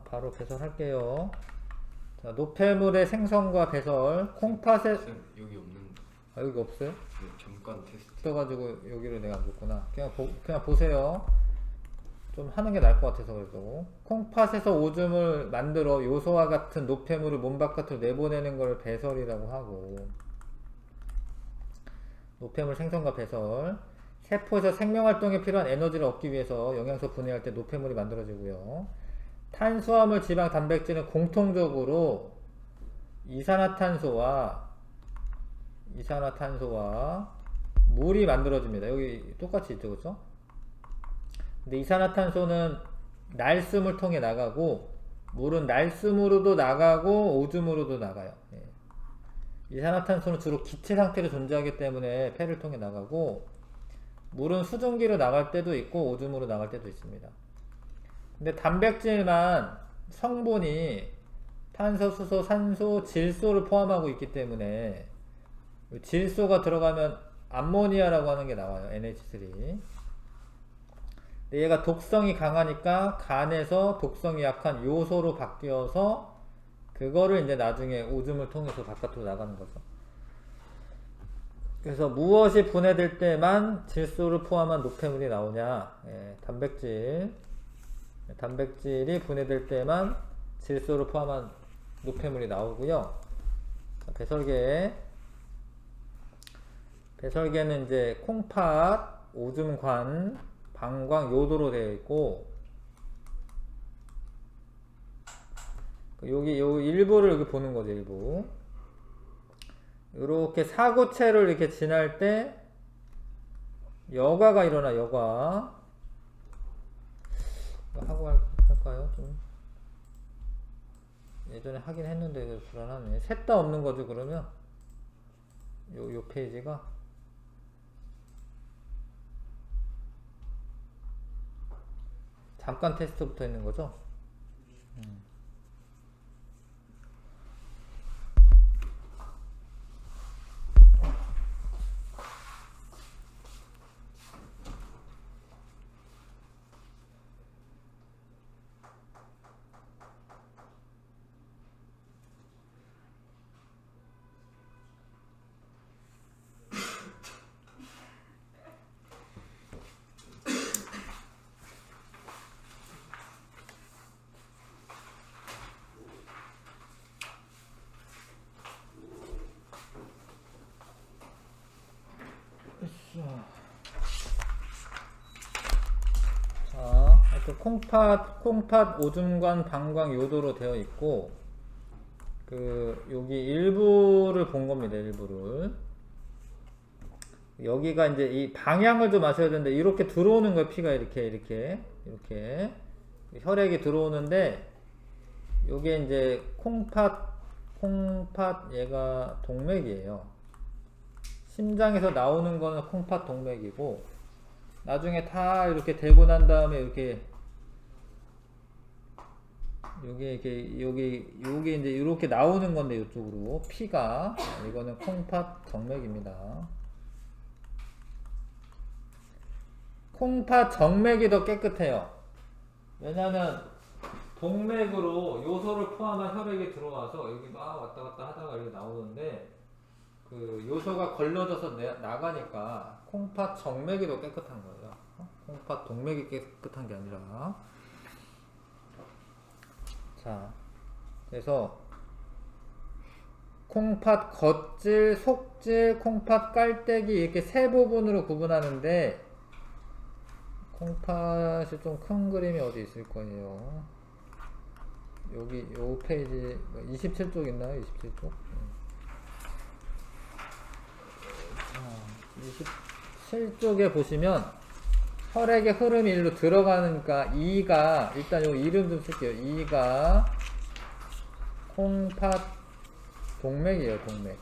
바로 배설할게요. 자, 노폐물의 생성과 배설. 콩팥에 쌤 여기 없는데. 여기 없어요? 네, 잠깐 테스트. 떠가지고 여기를 내가 안 줬구나. 그냥 보세요. 좀 하는 게 나을 것 같아서 그래도. 콩팥에서 오줌을 만들어 요소와 같은 노폐물을 몸 바깥으로 내보내는 걸 배설이라고 하고, 노폐물 생성과 배설. 세포에서 생명활동에 필요한 에너지를 얻기 위해서 영양소 분해할 때 노폐물이 만들어지고요. 탄수화물, 지방, 단백질은 공통적으로 이산화탄소와 물이 만들어집니다. 여기 똑같이 있죠, 그렇죠? 근데 이산화탄소는 날숨을 통해 나가고, 물은 날숨으로도 나가고 오줌으로도 나가요. 예. 이산화탄소는 주로 기체 상태로 존재하기 때문에 폐를 통해 나가고, 물은 수증기로 나갈 때도 있고 오줌으로 나갈 때도 있습니다. 근데 단백질만 성분이 탄소, 수소, 산소, 질소를 포함하고 있기 때문에 질소가 들어가면 암모니아라고 하는 게 나와요. NH3. 근데 얘가 독성이 강하니까 간에서 독성이 약한 요소로 바뀌어서 그거를 이제 나중에 오줌을 통해서 바깥으로 나가는 거죠. 그래서 무엇이 분해될 때만 질소를 포함한 노폐물이 나오냐? 예, 단백질이 분해될 때만 질소를 포함한 노폐물이 나오고요. 자, 배설계는 이제 콩팥, 오줌관, 방광, 요도로 되어 있고, 여기 요 일부를 여기 보는 거죠. 일부. 이렇게 사구체를 이렇게 지날 때 여과가 일어나. 여과 하고 할까요? 좀 예전에 하긴 했는데 불안하네. 셋 다 없는 거죠. 그러면 요 페이지가 잠깐 테스트부터 있는 거죠. 자, 하여튼 콩팥, 오줌관, 방광, 요도로 되어 있고, 여기 일부를 본 겁니다. 일부를. 여기가 이제 이 방향을 좀 아셔야 되는데, 이렇게 들어오는 거예요. 피가 이렇게 혈액이 들어오는데, 요게 이제 콩팥 얘가 동맥이에요. 심장에서 나오는 거는 콩팥 동맥이고, 나중에 다 이렇게 되고 난 다음에 요게 이제 이렇게 나오는 건데, 이쪽으로 피가, 이거는 콩팥 정맥입니다. 콩팥 정맥이 더 깨끗해요. 왜냐면 동맥으로 요소를 포함한 혈액이 들어와서 여기 막 왔다 갔다 하다가 이렇게 나오는데, 요소가 걸러져서 나가니까 콩팥 정맥이 더 깨끗한 거예요. 콩팥 동맥이 깨끗한 게 아니라. 자, 그래서 콩팥 겉질, 속질, 콩팥 깔때기 이렇게 세 부분으로 구분하는데, 콩팥이 좀 큰 그림이 어디 있을 거예요. 여기 요 페이지 27쪽 있나요? 27쪽? 27쪽에 보시면 혈액의 흐름이 일로 들어가니까 E가, 일단 요 이름 좀 쓸게요. E가 콩팥 동맥이에요. 동맥.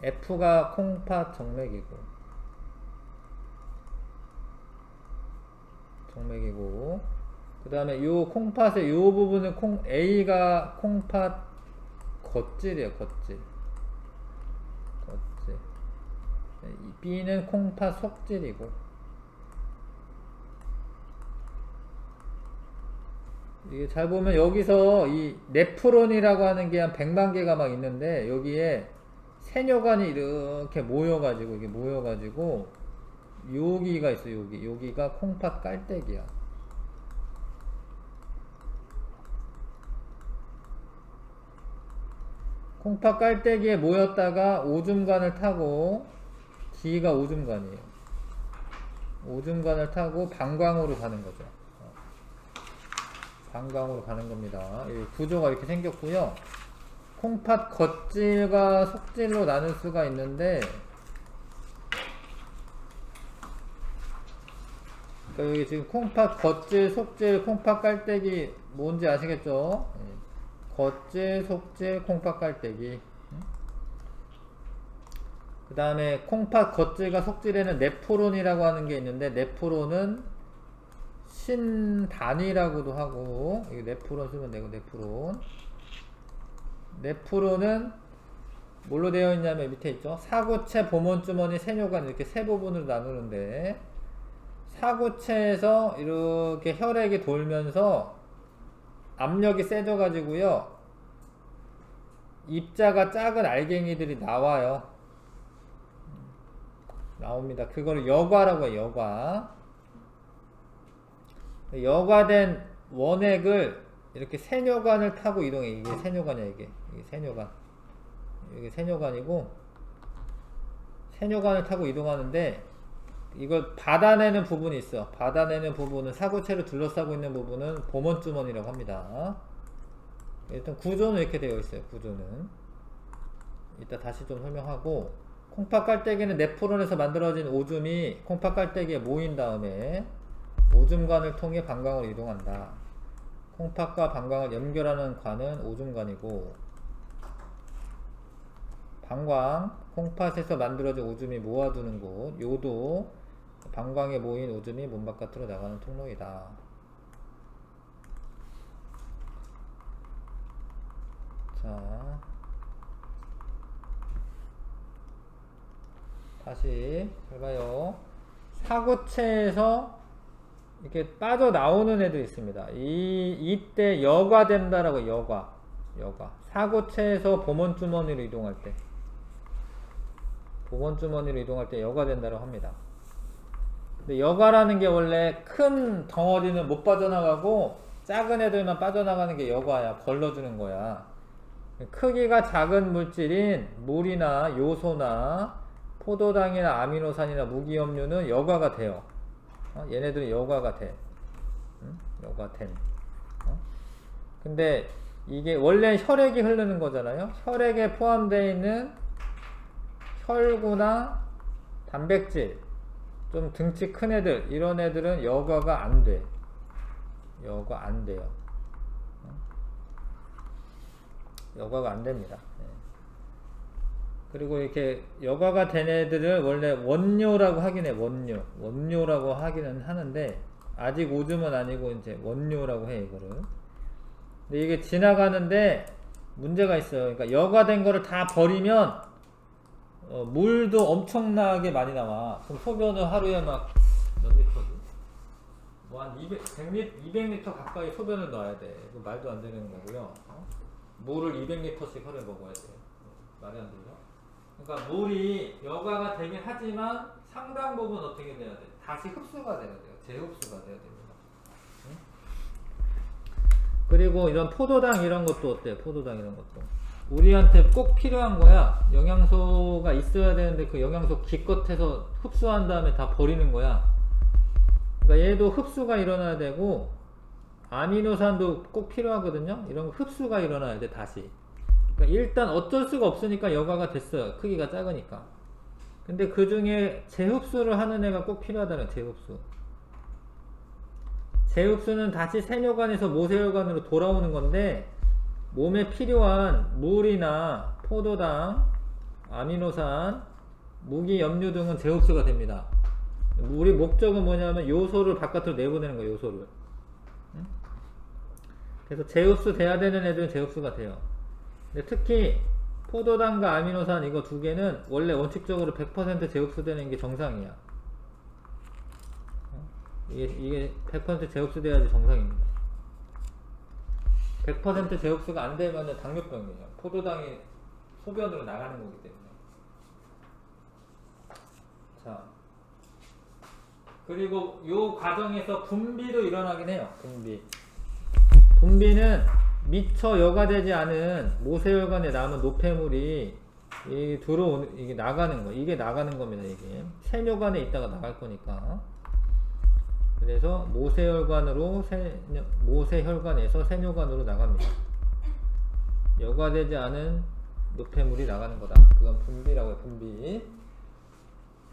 F가 콩팥 정맥이고, 그 다음에 요 콩팥의 요 부분은 A가 콩팥 겉질이에요. 겉질. B는 콩팥 속질이고, 이게 잘 보면 여기서 이 네프론이라고 하는 게 한 100만 개가 막 있는데 여기에 세뇨관이 이렇게 모여가지고 이게 모여가지고 여기가 있어. 여기가 콩팥 깔때기야. 콩팥 깔때기에 모였다가 오줌관을 타고 뒤가 오줌관이에요. 오줌관을 타고 방광으로 가는 거죠. 방광으로 가는 겁니다. 이 구조가 이렇게 생겼고요. 콩팥 겉질과 속질로 나눌 수가 있는데 그러니까 여기 지금 콩팥 겉질, 속질, 콩팥 깔때기 뭔지 아시겠죠? 겉질, 속질, 콩팥 깔때기. 그 다음에 콩팥 겉질과 속질에는 네프론이라고 하는 게 있는데 네프론은 신단위라고도 하고 이거 네프론 쓰면 되고 네프론은 뭘로 되어 있냐면 밑에 있죠. 사구체, 보몬주머니, 세뇨관 이렇게 세 부분으로 나누는데 사구체에서 이렇게 혈액이 돌면서 압력이 세져 가지고요 입자가 작은 알갱이들이 나옵니다. 그걸 여과라고 해요. 여과된 원액을 이렇게 세뇨관을 타고 이동해. 이게 세뇨관이야. 이게 세뇨관. 이게 세뇨관이고 세뇨관을 타고 이동하는데 이걸 받아내는 부분이 있어. 받아내는 부분은 사구체를 둘러싸고 있는 부분은 보몬주머니라고 합니다. 일단 구조는 이렇게 되어 있어요. 구조는 이따 다시 좀 설명하고 콩팥 깔때기는 네프론에서 만들어진 오줌이 콩팥 깔때기에 모인 다음에 오줌관을 통해 방광으로 이동한다. 콩팥과 방광을 연결하는 관은 오줌관이고 방광, 콩팥에서 만들어진 오줌이 모아두는 곳, 요도 방광에 모인 오줌이 몸 바깥으로 나가는 통로이다. 자, 다시 잘 봐요. 사구체에서 이렇게 빠져나오는 애들 있습니다. 이때 여과된다라고 여과. 사구체에서 보몬주머니로 이동할 때 여과된다고 합니다. 근데 여과라는 게 원래 큰 덩어리는 못 빠져나가고 작은 애들만 빠져나가는 게 여과야. 걸러주는 거야. 크기가 작은 물질인 물이나 요소나 포도당이나 아미노산이나 무기염료는 여과가 돼요. 얘네들은 여과가 돼. 여과된. 근데 이게 원래 혈액이 흐르는 거잖아요. 혈액에 포함되어 있는 혈구나 단백질, 좀 등치 큰 애들, 이런 애들은 여과가 안 돼. 여과 안 돼요. 여과가 안 됩니다. 그리고 이렇게 여과가 된 애들을 원래 원료라고 하긴 해. 원료라고 하기는 하는데 아직 오줌은 아니고 이제 원료라고 해 이거를. 근데 이게 지나가는데 문제가 있어요. 그러니까 여과된 거를 다 버리면 물도 엄청나게 많이 나와. 그럼 소변을 하루에 막 몇 리터지? 뭐 한 200리터 가까이 소변을 넣어야 돼. 그 말도 안 되는 거고요. 물을 200리터씩 하루에 먹어야 돼. 말이 안 되죠? 그러니까 물이 여과가 되긴 하지만 상당 부분 어떻게 돼야 돼? 다시 흡수가 돼야 돼요. 재흡수가 돼야 됩니다. 응? 그리고 이런 포도당 이런 것도 어때요? 포도당 이런 것도 우리한테 꼭 필요한 거야. 영양소가 있어야 되는데 그 영양소 기껏해서 흡수한 다음에 다 버리는 거야. 그러니까 얘도 흡수가 일어나야 되고 아미노산도 꼭 필요하거든요. 이런 거 흡수가 일어나야 돼 다시. 그러니까 일단 어쩔 수가 없으니까 여과가 됐어요. 크기가 작으니까. 근데 그 중에 재흡수를 하는 애가 꼭 필요하다는 재흡수. 재흡수는 다시 세뇨관에서 모세혈관으로 돌아오는 건데 몸에 필요한 물이나 포도당, 아미노산, 무기, 염류 등은 재흡수가 됩니다. 우리 목적은 뭐냐면 요소를 바깥으로 내보내는 거예요. 요소를. 그래서 재흡수 돼야 되는 애들은 재흡수가 돼요. 근데 특히 포도당과 아미노산 이거 두 개는 원래 원칙적으로 100% 재흡수되는 게 정상이야. 이게 100% 재흡수돼야지 정상입니다. 100% 제흡수가 안 되면 당뇨병이에요. 포도당이 소변으로 나가는 거기 때문에. 자, 그리고 요 과정에서 분비도 일어나긴 해요. 분비는 미처 여과되지 않은 모세혈관에 남은 노폐물이 이게 나가는 거. 이게 나가는 겁니다. 이게 세뇨관에 있다가 나갈 거니까. 그래서 모세혈관에서 세뇨관으로 나갑니다. 여과되지 않은 노폐물이 나가는 거다. 그건 분비라고 해요. 분비.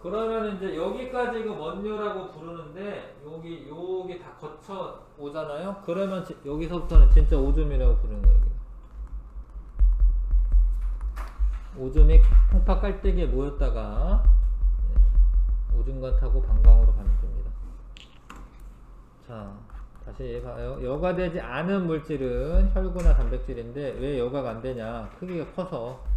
그러면 이제 여기까지 이거 원료라고 부르는데 여기 다 거쳐 오잖아요. 그러면 여기서부터는 진짜 오줌이라고 부르는 거예요. 오줌이 콩팥 깔때기에 모였다가 오줌관 타고 방광으로 가는 겁니다. 자, 다시 봐요. 여과되지 않은 물질은 혈구나 단백질인데 왜 여과가 안 되냐? 크기가 커서.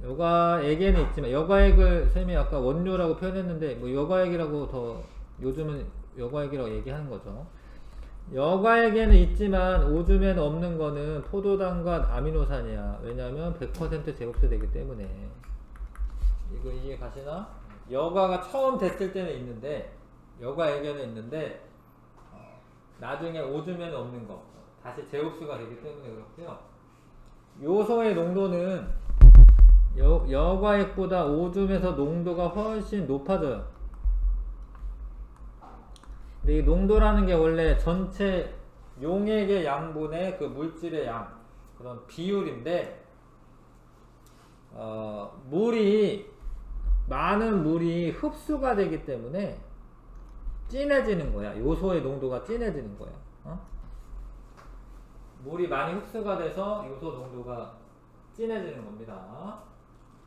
여과액에는 있지만, 여과액을 쌤이 아까 원료라고 표현했는데 뭐 여과액이라고 더 요즘은 여과액이라고 얘기하는 거죠. 여과액에는 있지만 오줌에는 없는 거는 포도당과 아미노산이야. 왜냐하면 100% 제곱수되기 때문에. 이거 이해 가시나? 여과가 처음 됐을 때는 있는데, 여과액에는 있는데 나중에 오줌에는 없는 거. 다시 제곱수가 되기 때문에 그렇고요. 요소의 농도는 여과액보다 오줌에서 농도가 훨씬 높아져요. 근데 이 농도라는 게 원래 전체 용액의 양분의 그 물질의 양, 그런 비율인데, 많은 물이 흡수가 되기 때문에 진해지는 거야. 요소의 농도가 진해지는 거야. 물이 많이 흡수가 돼서 요소 농도가 진해지는 겁니다.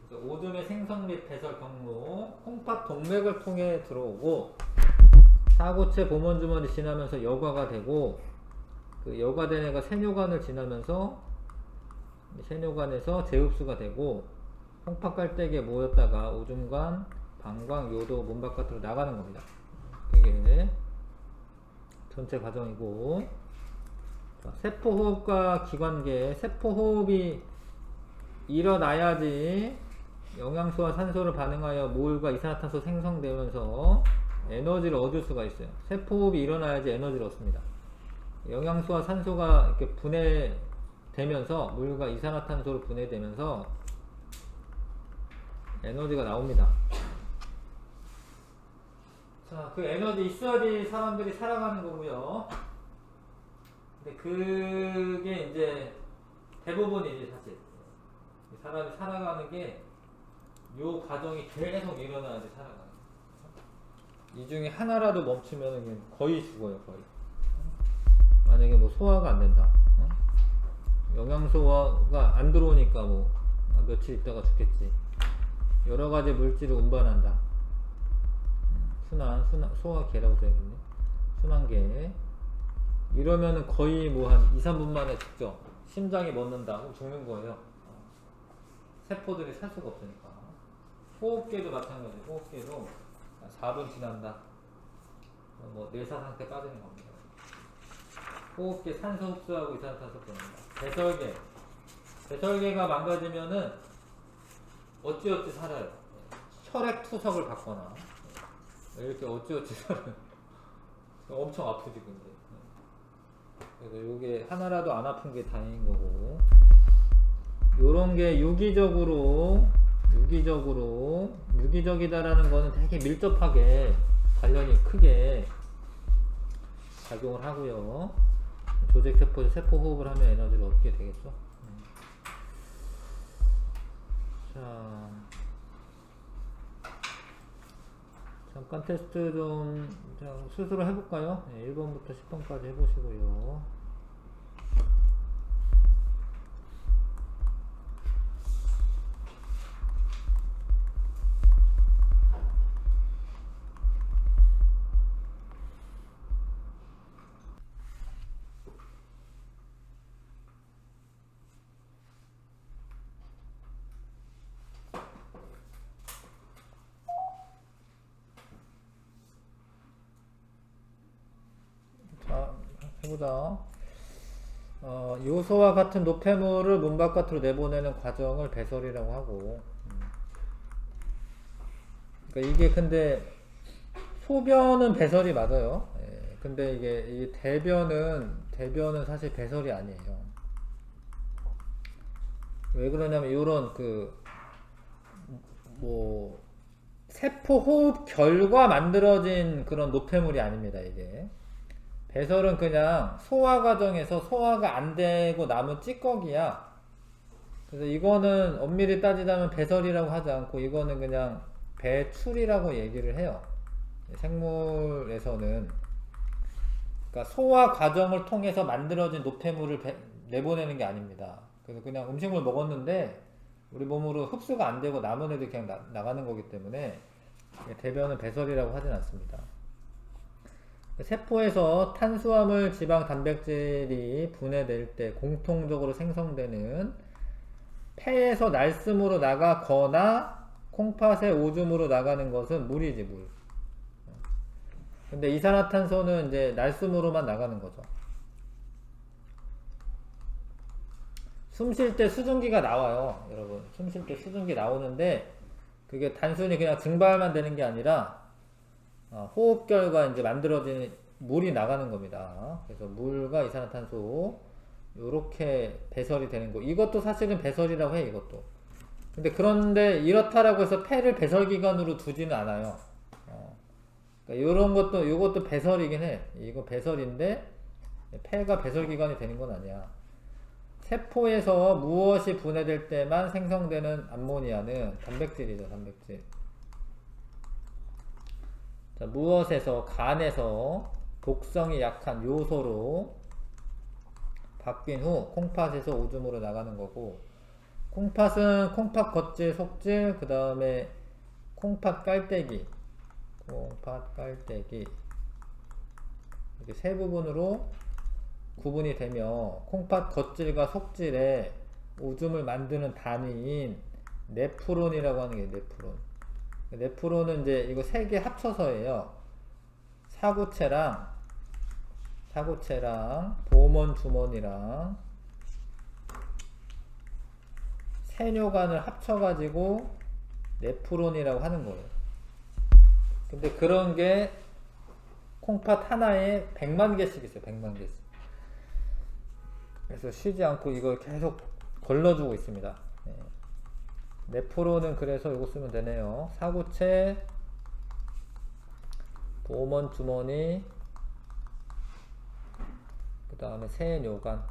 그래서 오줌의 생성 및 배설 경로, 콩팥 동맥을 통해 들어오고 사고체 보먼주머니 지나면서 여과가 되고, 그 여과된 애가 세뇨관을 지나면서 세뇨관에서 재흡수가 되고 콩팥 깔때기에 모였다가 오줌관, 방광, 요도, 몸 바깥으로 나가는 겁니다. 이게 전체 과정이고, 자, 세포호흡과 기관계, 세포호흡이 일어나야지 영양소와 산소를 반응하여 모유가 이산화탄소 생성되면서 에너지를 얻을 수가 있어요. 세포호흡이 일어나야지 에너지를 얻습니다. 영양소와 산소가 이렇게 분해되면서 모유가 이산화탄소로 분해되면서 에너지가 나옵니다. 자, 그 에너지 있어야지 사람들이 살아가는 거고요. 근데 그게 이제 대부분이지 사실. 사람이 살아가는 게 요 과정이 계속 일어나야지 살아가는 거예요. 이 중에 하나라도 멈추면 거의 죽어요. 거의. 만약에 뭐 소화가 안 된다, 영양소가 안 들어오니까 뭐 며칠 있다가 죽겠지. 여러 가지 물질을 운반한다. 소화계라고 써야겠네. 순환계. 이러면은 거의 뭐 한 2, 3분 만에 죽죠. 심장이 멎는다. 그럼 죽는 거예요. 세포들이 살 수가 없으니까. 호흡계도 마찬가지예요. 호흡계도 4분 지난다. 뭐 뇌사 상태 빠지는 겁니다. 호흡계 산소 흡수하고 이산화탄소 보낸다. 배설계가 망가지면은 어찌어찌 살아요. 혈액 투석을 받거나 이렇게 어찌어찌 살아요. 엄청 아프지 근데. 그래서 요게 하나라도 안 아픈 게 다행인 거고, 요런 게 유기적이다라는 거는 되게 밀접하게 관련이 크게 작용을 하고요. 조직세포에서 세포호흡을 하면 에너지를 얻게 되겠죠. 자, 잠깐 테스트 좀 스스로 해볼까요? 네, 1번부터 10번까지 해보시고요. 자, 해보자. 요소와 같은 노폐물을 몸 바깥으로 내보내는 과정을 배설이라고 하고, 그러니까 이게 근데 소변은 배설이 맞아요. 예, 근데 이게 이 대변은 사실 배설이 아니에요. 왜 그러냐면 요런 뭐 세포 호흡 결과 만들어진 그런 노폐물이 아닙니다. 이게 배설은 그냥 소화 과정에서 소화가 안 되고 남은 찌꺼기야. 그래서 이거는 엄밀히 따지자면 배설이라고 하지 않고 이거는 그냥 배출이라고 얘기를 해요. 생물에서는 그러니까 소화 과정을 통해서 만들어진 노폐물을 내보내는 게 아닙니다. 그래서 그냥 음식물 먹었는데 우리 몸으로 흡수가 안 되고 남은 애들 그냥 나가는 거기 때문에 대변은 배설이라고 하진 않습니다. 세포에서 탄수화물, 지방, 단백질이 분해될 때 공통적으로 생성되는 폐에서 날쌘으로 나가거나 콩팥의 오줌으로 나가는 것은 물이지, 물. 근데 이산화탄소는 이제 날쌘으로만 나가는 거죠. 숨 쉴 때 수증기가 나와요, 여러분. 숨 쉴 때 수증기 나오는데 그게 단순히 그냥 증발만 되는 게 아니라 호흡 결과 이제 만들어진 물이 나가는 겁니다. 그래서 물과 이산화탄소 요렇게 배설이 되는 거. 이것도 사실은 배설이라고 해, 이것도. 근데 그런데 이렇다라고 해서 폐를 배설기관으로 두지는 않아요. 그러니까 요것도 배설이긴 해. 이거 배설인데 폐가 배설기관이 되는 건 아니야. 세포에서 무엇이 분해될 때만 생성되는 암모니아는 단백질이죠, 단백질. 자, 무엇에서 간에서 독성이 약한 요소로 바뀐 후 콩팥에서 오줌으로 나가는 거고, 콩팥은 콩팥 겉질, 속질, 그 다음에 콩팥 깔때기, 이렇게 세 부분으로 구분이 되며 콩팥 겉질과 속질에 오줌을 만드는 단위인 네프론이라고 하는 게 네프론. 네프론은 이제 이거 세 개 합쳐서예요. 사구체랑 보문 주머니랑 세뇨관을 합쳐가지고 네프론이라고 하는 거예요. 근데 그런 게 콩팥 하나에 100만 개씩 있어요. 100만 개씩. 그래서 쉬지 않고 이걸 계속 걸러주고 있습니다. 네프론은 그래서 이거 쓰면 되네요. 사구체, 보문 주머니, 그 다음에 세뇨관.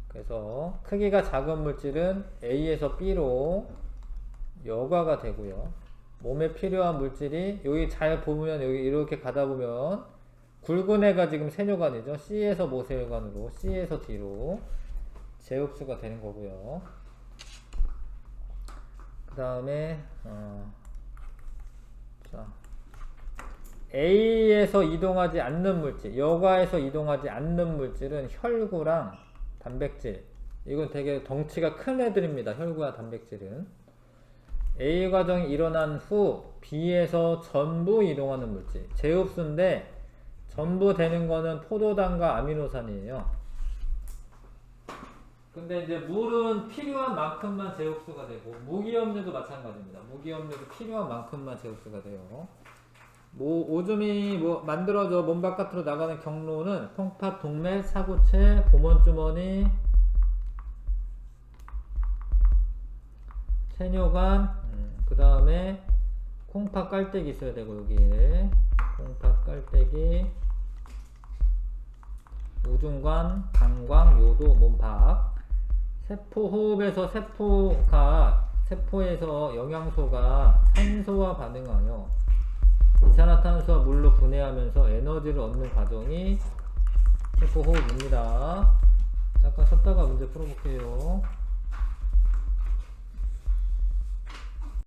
그래서 크기가 작은 물질은 A에서 B로 여과가 되고요. 몸에 필요한 물질이 여기 잘 보면 여기 이렇게 가다 보면 굵은 애가 지금 세뇨관이죠. C에서 모세혈관으로, C에서 D로 재흡수가 되는 거고요. 그 다음에 자, A에서 이동하지 않는 물질, 여과에서 이동하지 않는 물질은 혈구랑 단백질. 이건 되게 덩치가 큰 애들입니다. 혈구와 단백질은. A 과정이 일어난 후 B에서 전부 이동하는 물질. 재흡수인데 전부 되는 거는 포도당과 아미노산이에요. 근데 이제 물은 필요한 만큼만 재흡수가 되고, 무기염류도 마찬가지입니다. 무기염류도 필요한 만큼만 재흡수가 돼요. 오줌이 만들어져 몸 바깥으로 나가는 경로는 콩팥, 동맥, 사구체, 보문주머니, 세뇨관, 그 다음에 콩팥 깔때기 있어야 되고, 여기에 콩팥 깔때기, 우중관, 방광, 요도, 몸팍. 세포 호흡에서 세포에서 영양소가 산소와 반응하여 이산화탄소와 물로 분해하면서 에너지를 얻는 과정이 세포 호흡입니다. 잠깐 쉬었다가 문제 풀어볼게요.